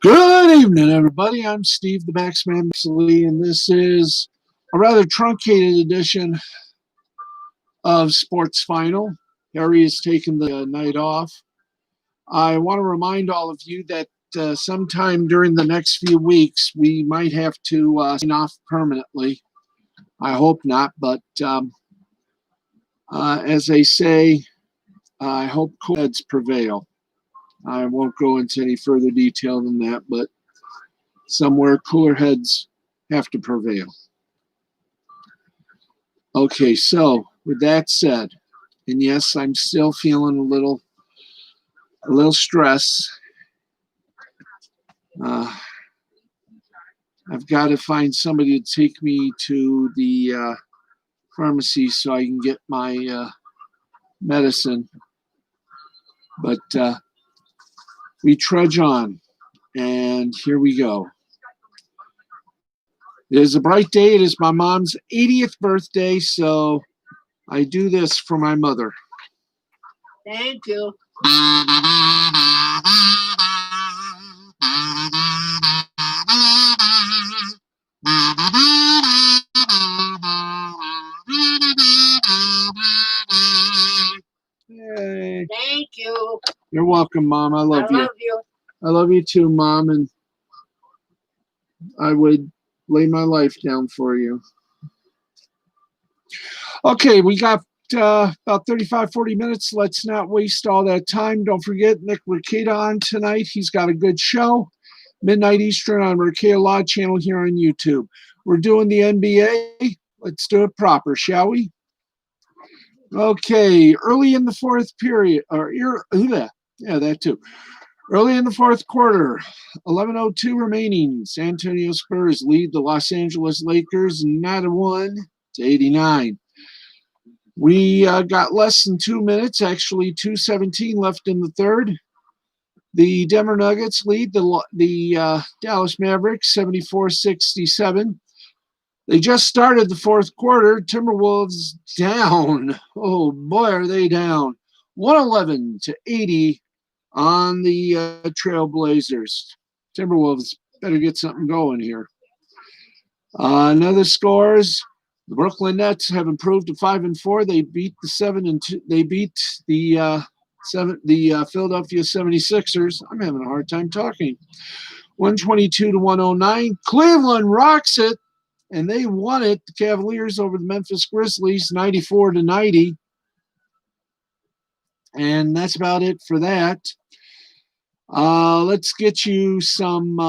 Good evening, everybody. I'm Steve the Baxman Lee, and this is a rather truncated edition of Sports Final. Harry has taken the night off. I want to remind all of you that sometime during the next few weeks, we might have to sign off permanently. I hope not, but as they say, I hope cool heads prevail. I won't go into any further detail than that, but somewhere cooler heads have to prevail. Okay, so with that said, and yes, I'm still feeling a little stress. I've got to find somebody to take me to the pharmacy so I can get my medicine. But we trudge on, and here we go. It is a bright day. It is my mom's 80th birthday, so I do this for my mother. Thank you. Yay. Thank you. You're welcome, Mom. I love you. You. I love you too, Mom, and I would lay my life down for you. Okay, we got about 35, 40 minutes. Let's not waste all that time. Don't forget Nick Rekieta on tonight. He's got a good show. Midnight Eastern on Rekieta Law Channel here on YouTube. We're doing the NBA. Let's do it proper, shall we? Okay, early in the fourth period, that too. Early in the fourth quarter, 11:02 remaining. San Antonio Spurs lead the Los Angeles Lakers 91-89. We got less than 2 minutes, actually 2:17 left in the third. The Denver Nuggets lead the Dallas Mavericks 74-67. They just started the fourth quarter. Timberwolves down. Oh boy, are they down. 111-80 on the Trailblazers. Timberwolves better get something going here. Another scores. The Brooklyn Nets have improved to 5-4. They beat the Philadelphia 76ers. I'm having a hard time talking. 122-109. Cleveland rocks it, and they won it. The Cavaliers over the Memphis Grizzlies, 94-90. And that's about it for that. Let's get you some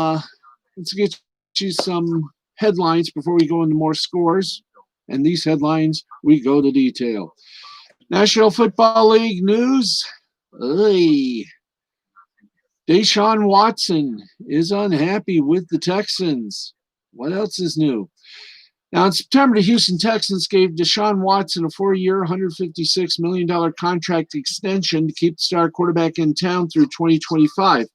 headlines before we go into more scores. And these headlines, we go to detail. National Football League news. Deshaun Watson is unhappy with the Texans. What else is new? Now, in September, the Houston Texans gave Deshaun Watson a 4-year, $156 million contract extension to keep the star quarterback in town through 2025.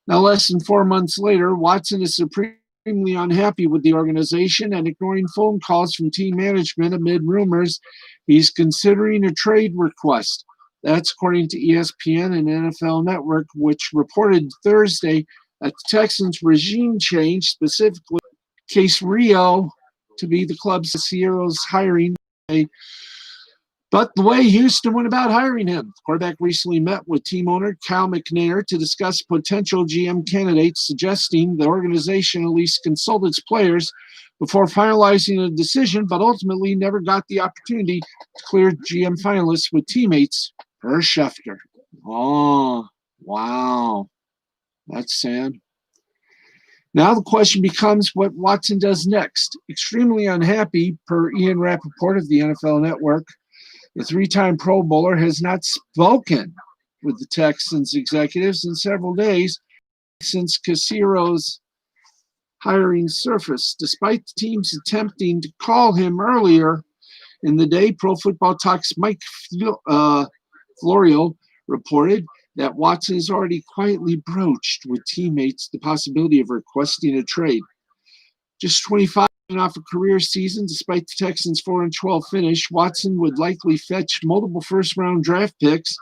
Now, less than 4 months later, Watson is supremely unhappy with the organization and ignoring phone calls from team management amid rumors he's considering a trade request. That's according to ESPN and NFL Network, which reported Thursday that the Texans' regime change, specifically Case Rio to be the club's Sierra's hiring. But the way Houston went about hiring him, the quarterback recently met with team owner Cal McNair to discuss potential GM candidates, suggesting the organization at least consult its players before finalizing a decision, but ultimately never got the opportunity to clear GM finalists with teammates per Schefter. Oh, wow. That's sad. Now the question becomes what Watson does next. Extremely unhappy, per Ian Rappaport of the NFL Network, the 3-time Pro Bowler has not spoken with the Texans executives in several days since Casero's hiring surfaced. Despite the teams attempting to call him earlier in the day, Pro Football Talk's Mike Florio reported that Watson has already quietly broached with teammates the possibility of requesting a trade. Just 25 off a career season, despite the Texans' 4-12 finish, Watson would likely fetch multiple first-round draft picks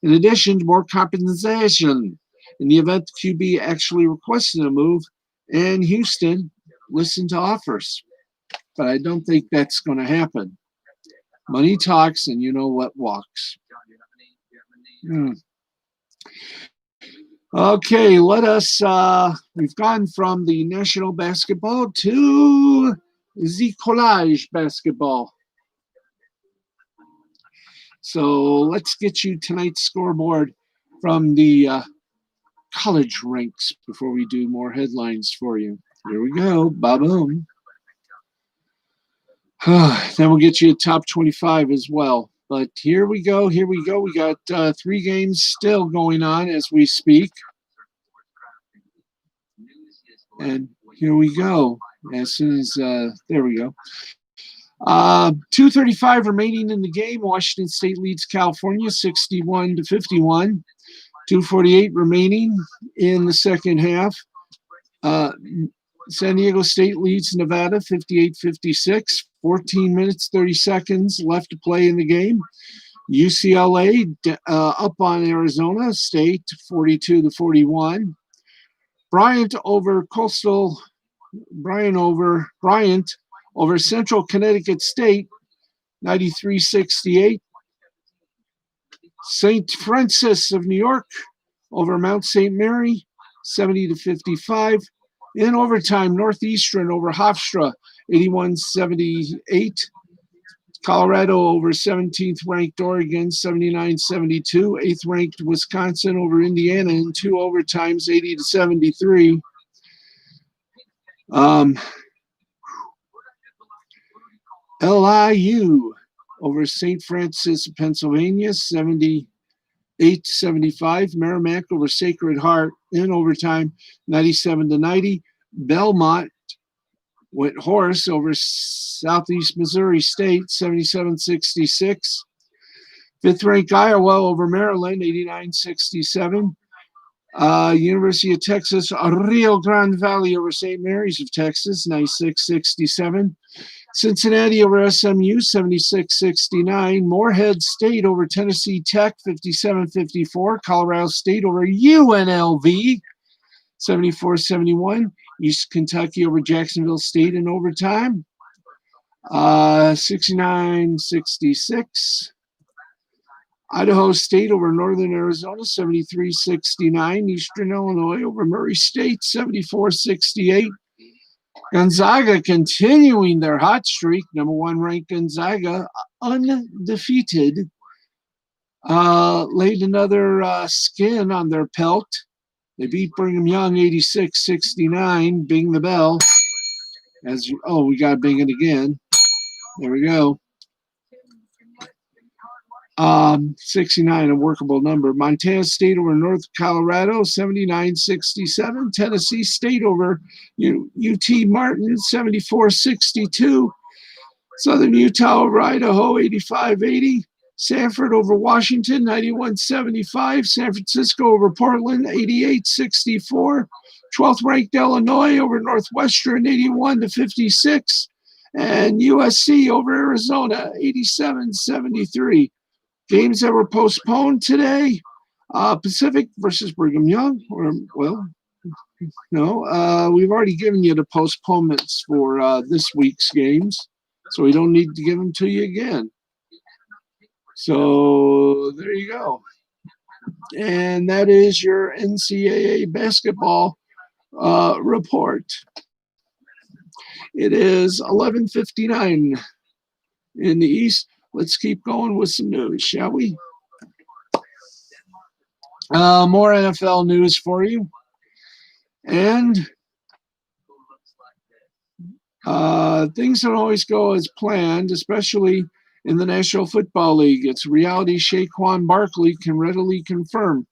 in addition to more compensation in the event the QB actually requested a move and Houston listened to offers. But I don't think that's going to happen. Money talks, and you know what walks. Okay, let us, we've gone from the national basketball to the college basketball. So let's get you tonight's scoreboard from the college ranks before we do more headlines for you. Here we go. Ba-boom. Then we'll get you a top 25 as well. But here we go. Here we go. We got 3 games still going on as we speak. And here we go. As soon as, there we go. 2:35 remaining in the game. Washington State leads California 61-51. 2:48 remaining in the second half. San Diego State leads Nevada 58-56. 14 minutes, 30 seconds left to play in the game. UCLA up on Arizona State 42-41. Bryant over Central Connecticut State 93-68. St. Francis of New York over Mount St. Mary 70-55. In overtime, Northeastern over Hofstra 81-78. Colorado over 17th ranked Oregon 79-72. 8th ranked Wisconsin over Indiana in 2 overtimes 80-73. LIU over St. Francis, Pennsylvania 78-75. Merrimack over Sacred Heart in overtime 97-90. Belmont went horse over Southeast Missouri State 77-66. 5th ranked Iowa over Maryland 89-67. University of Texas Rio Grande Valley over St. Mary's of Texas 96-67. Cincinnati over SMU 76-69. Morehead State over Tennessee Tech 57-54. Colorado State over UNLV 74-71. East Kentucky over Jacksonville State in overtime 69-66. Idaho State over Northern Arizona 73-69. Eastern Illinois over Murray State 74-68. Gonzaga continuing their hot streak. Number 1 ranked Gonzaga, undefeated. Laid another skin on their pelt. They beat Brigham Young 86-69. Bing the bell. We got to bing it again. There we go. 69, a workable number. Montana State over North Colorado, 79-67. Tennessee State over UT Martin, 74-62. Southern Utah over Idaho, 85-80. Sanford over Washington, 91-75. San Francisco over Portland, 88-64. 12th ranked Illinois over Northwestern, 81-56. And USC over Arizona, 87-73. Games that were postponed today, Pacific versus Brigham Young. We've already given you the postponements for this week's games, so we don't need to give them to you again. So there you go. And that is your NCAA basketball report. It is 11:59 in the East. Let's keep going with some news, shall we? More NFL news for you. And things don't always go as planned, especially in the National Football League. It's reality Saquon Barkley can readily confirm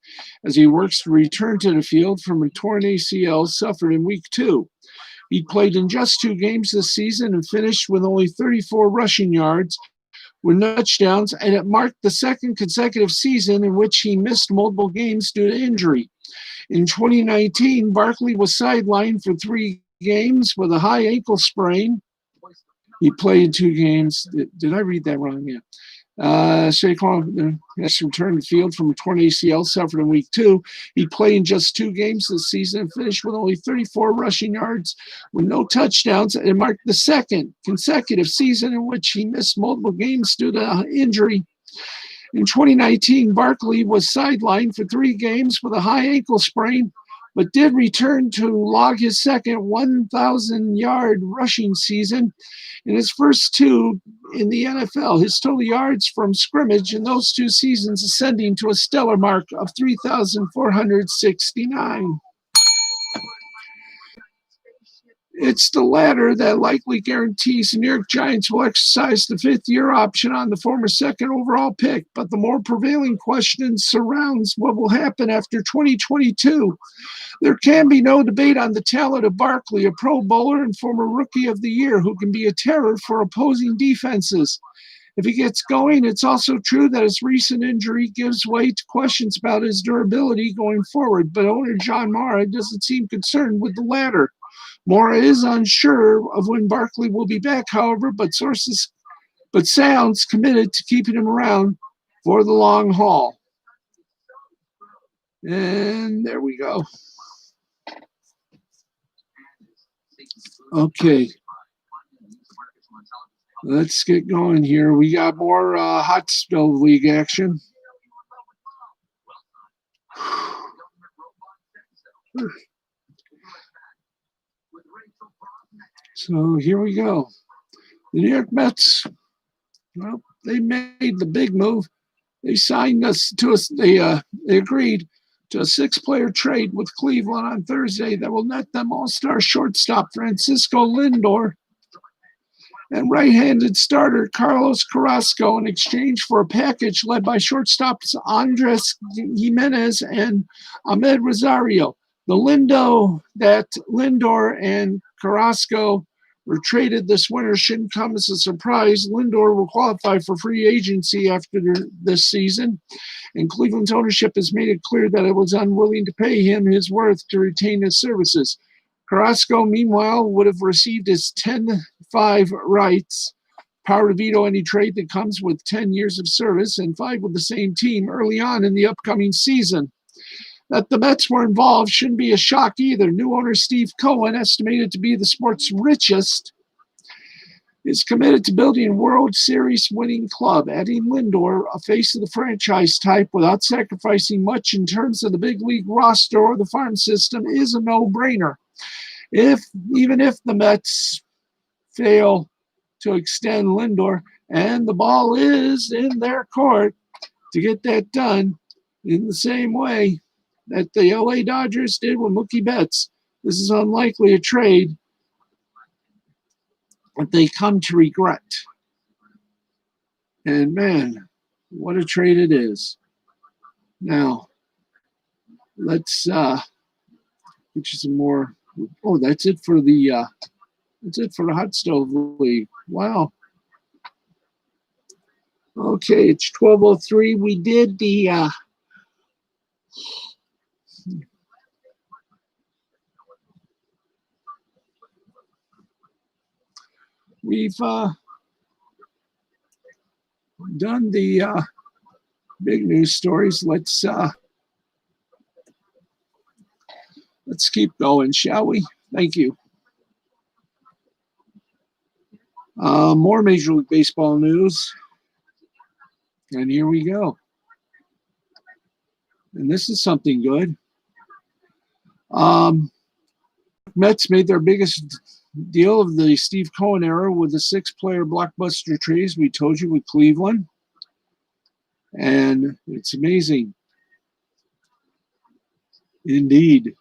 as he works to return to the field from a torn ACL suffered in Week 2. He played in just 2 games this season and finished with only 34 rushing yards with touchdowns, and it marked the 2nd consecutive season in which he missed multiple games due to injury. In 2019, Barkley was sidelined for 3 games with a high ankle sprain. He played 2 games. Did I read that wrong? Yeah. Saquon has returned to the field from a torn ACL suffered in week 2. He played in just 2 games this season and finished with only 34 rushing yards with no touchdowns, and marked the second consecutive season in which he missed multiple games due to injury. In 2019, Barkley was sidelined for 3 games with a high ankle sprain, but did return to log his second 1,000-yard rushing season in his first 2 in the NFL. His total yards from scrimmage in those 2 seasons ascending to a stellar mark of 3,469. It's the latter that likely guarantees the New York Giants will exercise the 5th-year option on the former 2nd overall pick, but the more prevailing question surrounds what will happen after 2022. There can be no debate on the talent of Barkley, a Pro Bowler and former Rookie of the Year who can be a terror for opposing defenses. If he gets going, it's also true that his recent injury gives way to questions about his durability going forward, but owner John Mara doesn't seem concerned with the latter. Mara is unsure of when Barkley will be back, however, but sounds committed to keeping him around for the long haul. And there we go. Okay. Let's get going here. We got more hot stove league action. So here we go. The New York Mets, well, they made the big move. They signed us to us. They agreed to a 6-player trade with Cleveland on Thursday that will net them all-star shortstop Francisco Lindor and right-handed starter Carlos Carrasco in exchange for a package led by shortstops Andres Jimenez and Ahmed Rosario. The Lindor and Carrasco were traded this winter shouldn't come as a surprise. Lindor will qualify for free agency after this season, and Cleveland's ownership has made it clear that it was unwilling to pay him his worth to retain his services. Carrasco, meanwhile, would have received his 10-5 rights, power to veto any trade that comes with 10 years of service and 5 with the same team early on in the upcoming season. That the Mets were involved shouldn't be a shock either. New owner Steve Cohen, estimated to be the sport's richest, is committed to building a World Series winning club. Adding Lindor, a face of the franchise type, without sacrificing much in terms of the big league roster or the farm system, is a no-brainer. Even if the Mets fail to extend Lindor, and the ball is in their court to get that done in the same way that the LA Dodgers did with Mookie Betts, this is unlikely a trade that they come to regret. And man, what a trade it is. Now, let's get you some more. Oh, that's it for the hot stove league. Wow. Okay, it's 12:03. We did the we've done the big news stories. Let's keep going, shall we? Thank you. More Major League Baseball news. And here we go. And this is something good. Mets made their biggest deal of the Steve Cohen era with the 6-player blockbuster trades we told you with Cleveland. And it's amazing. Indeed.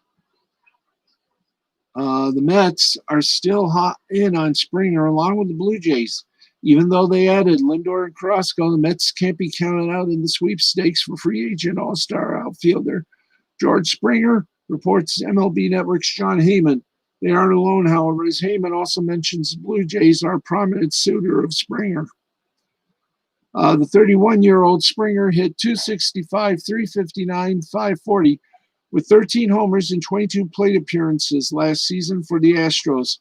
The Mets are still hot in on Springer along with the Blue Jays. Even though they added Lindor and Carrasco, the Mets can't be counted out in the sweepstakes for free agent all-star outfielder George Springer, reports MLB Network's John Heyman. They aren't alone, however, as Heyman also mentions the Blue Jays are a prominent suitor of Springer. The 31-year-old Springer hit .265, .359, .540 with 13 homers and 22 plate appearances last season for the Astros.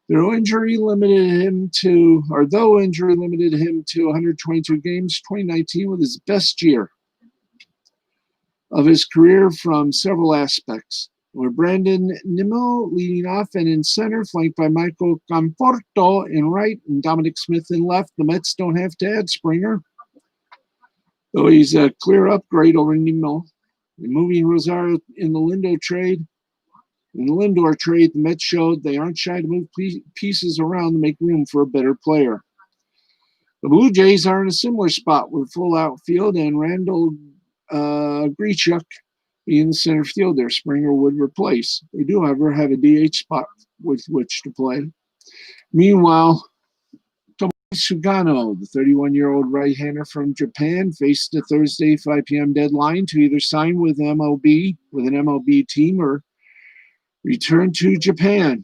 Though injury limited him to 122 games, 2019 was his best year of his career from several aspects. With Brandon Nimmo leading off and in center, flanked by Michael Conforto in right and Dominic Smith in left, the Mets don't have to add Springer, though he's a clear upgrade over Nimmo. Removing Rosario in the Lindor trade, the Mets showed they aren't shy to move pieces around to make room for a better player. The Blue Jays are in a similar spot with full outfield and Randall Grichuk being the center fielder Springer would replace. They do, however, have a DH spot with which to play. Meanwhile, Tomoaki Sugano, the 31-year-old right-hander from Japan, faced a Thursday 5 p.m. deadline to either sign with an MLB team or return to Japan.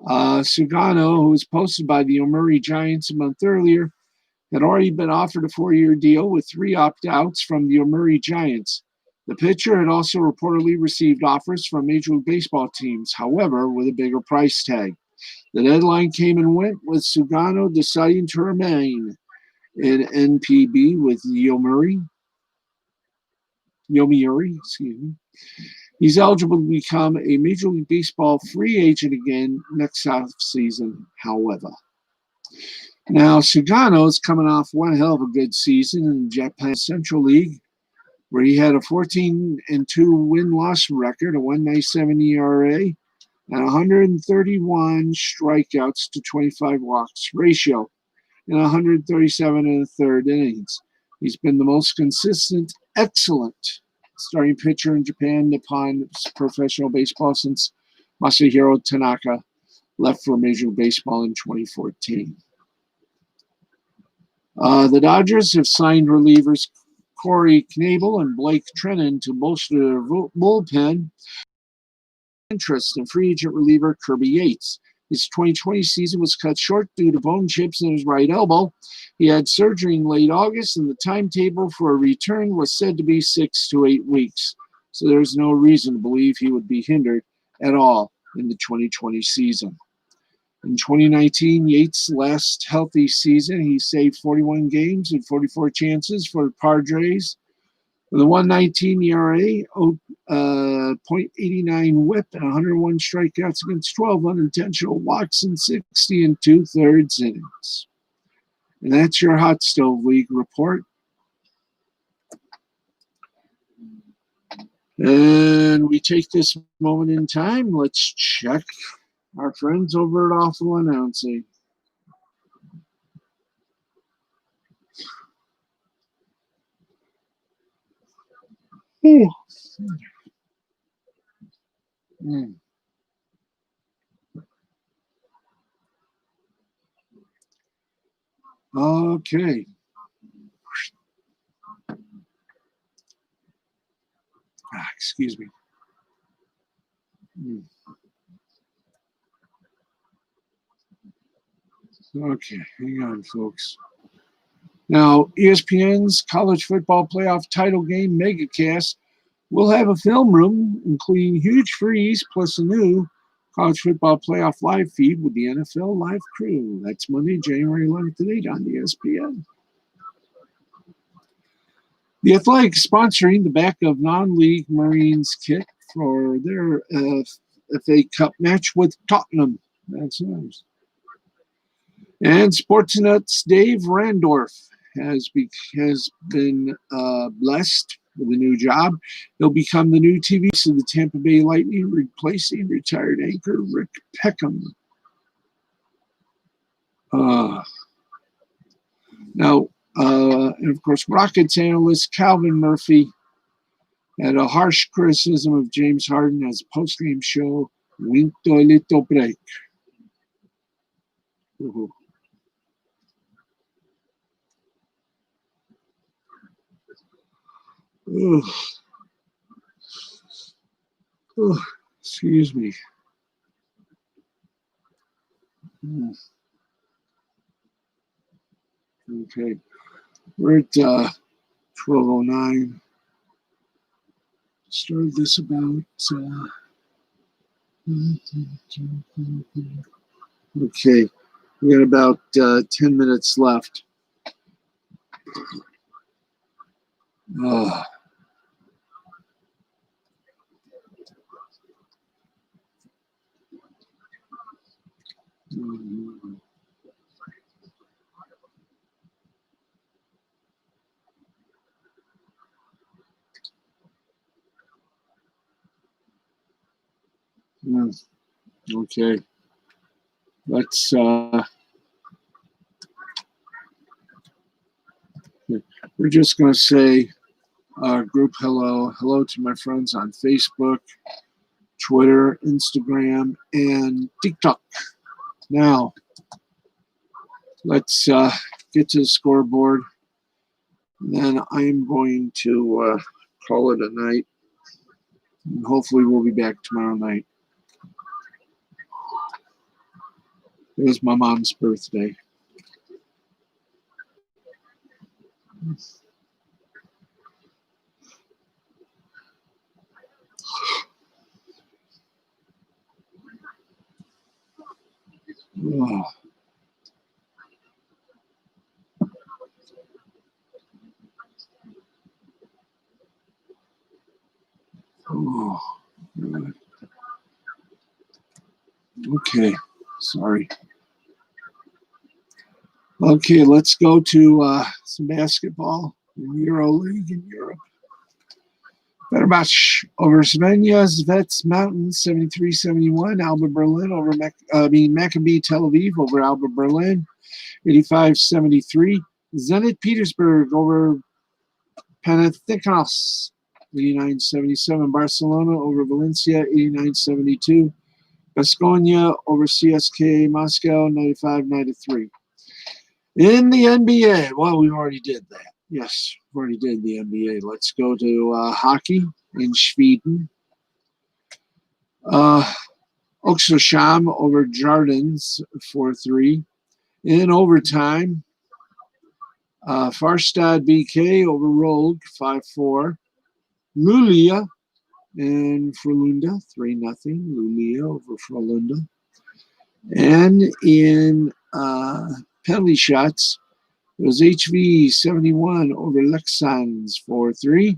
Sugano, who was posted by the Yomiuri Giants a month earlier, had already been offered a 4-year deal with 3 opt-outs from the Yomiuri Giants. The pitcher had also reportedly received offers from Major League Baseball teams, however, with a bigger price tag. The deadline came and went, with Sugano deciding to remain in NPB with Yomiuri. He's eligible to become a Major League Baseball free agent again next offseason, however. Now, Sugano is coming off one hell of a good season in the Japan Central League, where he had a 14-2 win-loss record, a 1.97 ERA, and 131 strikeouts to 25 walks ratio, and 137 in the third innings. He's been the most consistent, excellent starting pitcher in Japan Nippon professional baseball since Masahiro Tanaka left for Major League Baseball in 2014. The Dodgers have signed relievers Corey Knebel and Blake Treinen to bolster their bullpen. Interest in free agent reliever Kirby Yates. His 2020 season was cut short due to bone chips in his right elbow. He had surgery in late August, and the timetable for a return was said to be 6 to 8 weeks. So there's no reason to believe he would be hindered at all in the 2020 season. In 2019, Yates' last healthy season, he saved 41 games and 44 chances for the Padres. With a 1.19 ERA, .89 whip, and 101 strikeouts against 12 unintentional walks in 60 2/3 innings. And that's your Hot Stove League report. And we take this moment in time. Let's check our friends over at Awful Announcing. Ooh. Okay. Excuse me. Okay, hang on, folks. Now, ESPN's College Football Playoff Title Game MegaCast will have a film room, including huge freeze plus a new College Football Playoff live feed with the NFL Live crew. That's Monday, January 11th at 8 on ESPN. The Athletic sponsoring the back of non-league Marines kit for their FA Cup match with Tottenham. That's nice. And Sportsnet's Dave Randorf has been blessed with a new job. He'll become the new TV of the Tampa Bay Lightning, replacing retired anchor Rick Peckham. And of course, Rockets analyst Calvin Murphy had a harsh criticism of James Harden as post-game show went to a little break. Excuse me. Okay, we're at 12:09. Started this about Okay, we got about 10 minutes left. Oh. Okay, let's we're just going to say group hello to my friends on Facebook, Twitter, Instagram, and TikTok. Now let's get to the scoreboard, and then I'm going to call it a night, and hopefully we'll be back tomorrow night. It was my mom's birthday. Oh. Oh. Okay, sorry. Okay, let's go to some basketball in Euro League in Europe. Fenerbahce over Svenja Zvets Mountains 73-71. Alba Berlin over Maccabi Tel Aviv over Alba Berlin 85-73. Zenit Petersburg over Panathinaikos 89-77. Barcelona over Valencia 89-72. Baskonia over CSKA Moscow 95-93. In the NBA, well, we already did that. Yes, we already did the NBA. Let's go to hockey in Sweden. Oxelsham over Jardins 4-3. In overtime, Farstad BK over Rogue 5-4. Luleå and Frölunda 3-0. Luleå over Frölunda. And in penalty shots, it was HV 71 over Leksands 4-3.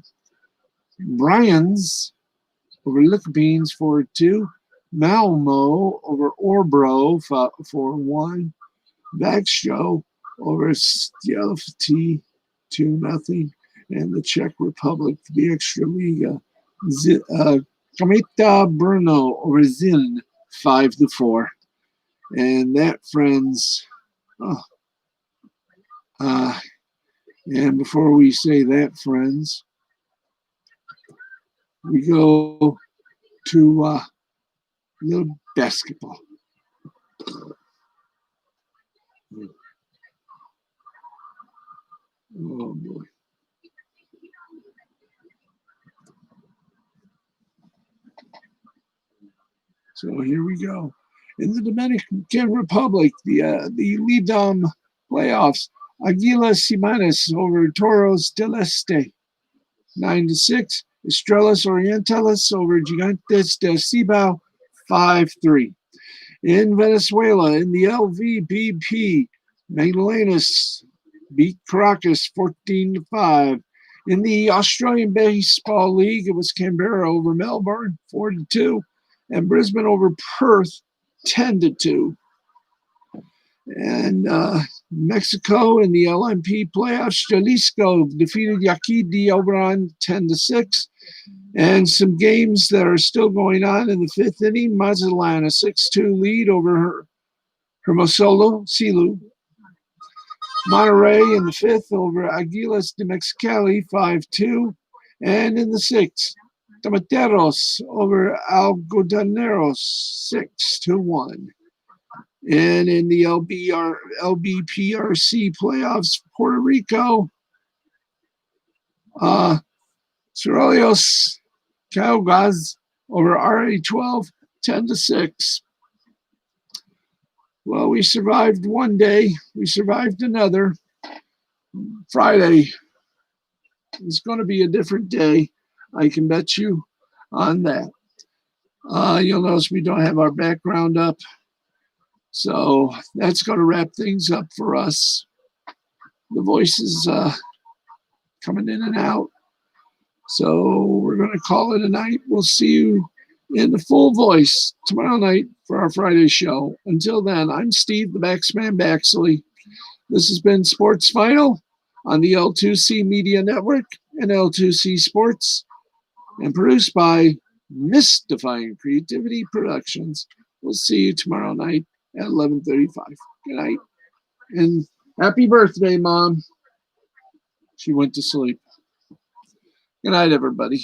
Bryans over Lickbeans 4-2. Malmo over Orbro 4-1. Bagshow over Stelfty 2-0. And the Czech Republic, the Extra Liga. Kometa Brno over Ziln 5-4. And that, friends, and before we say that, friends, we go to a little basketball. Oh boy. So here we go. In the Dominican Republic, the Lidom playoffs, Aguila Simanes over Toros del Este 9-6. Estrellas Orientales over Gigantes del Cibao 5-3. In Venezuela, in the LVBP, Magdalenas beat Caracas 14-5. In the Australian Baseball League, it was Canberra over Melbourne 4-2, and Brisbane over Perth 10-2. And Mexico in the LMP playoffs, Jalisco defeated Yaqui de Obran 10-6. And some games that are still going on in the fifth inning, Mazatlan a 6-2 lead over Hermosillo, Silu. Monterrey in the fifth over Aguilas de Mexicali 5-2. And in the sixth, Tomateros over Algodoneros 6-1. And in the LBPRC playoffs, Puerto Rico, Cerrillos Caugas over RA12 10-6. Well, we survived one day. We survived another. Friday is going to be a different day. I can bet you on that. You'll notice we don't have our background up. So that's going to wrap things up for us. The voices coming in and out. So we're going to call it a night. We'll see you in the full voice tomorrow night for our Friday show. Until then, I'm Steve, the Baxman Baxley. This has been Sports Final on the L2C Media Network and L2C Sports, and produced by Mystifying Creativity Productions. We'll see you tomorrow night at 11:35. Good night, and happy birthday, Mom. She went to sleep. Good night, everybody.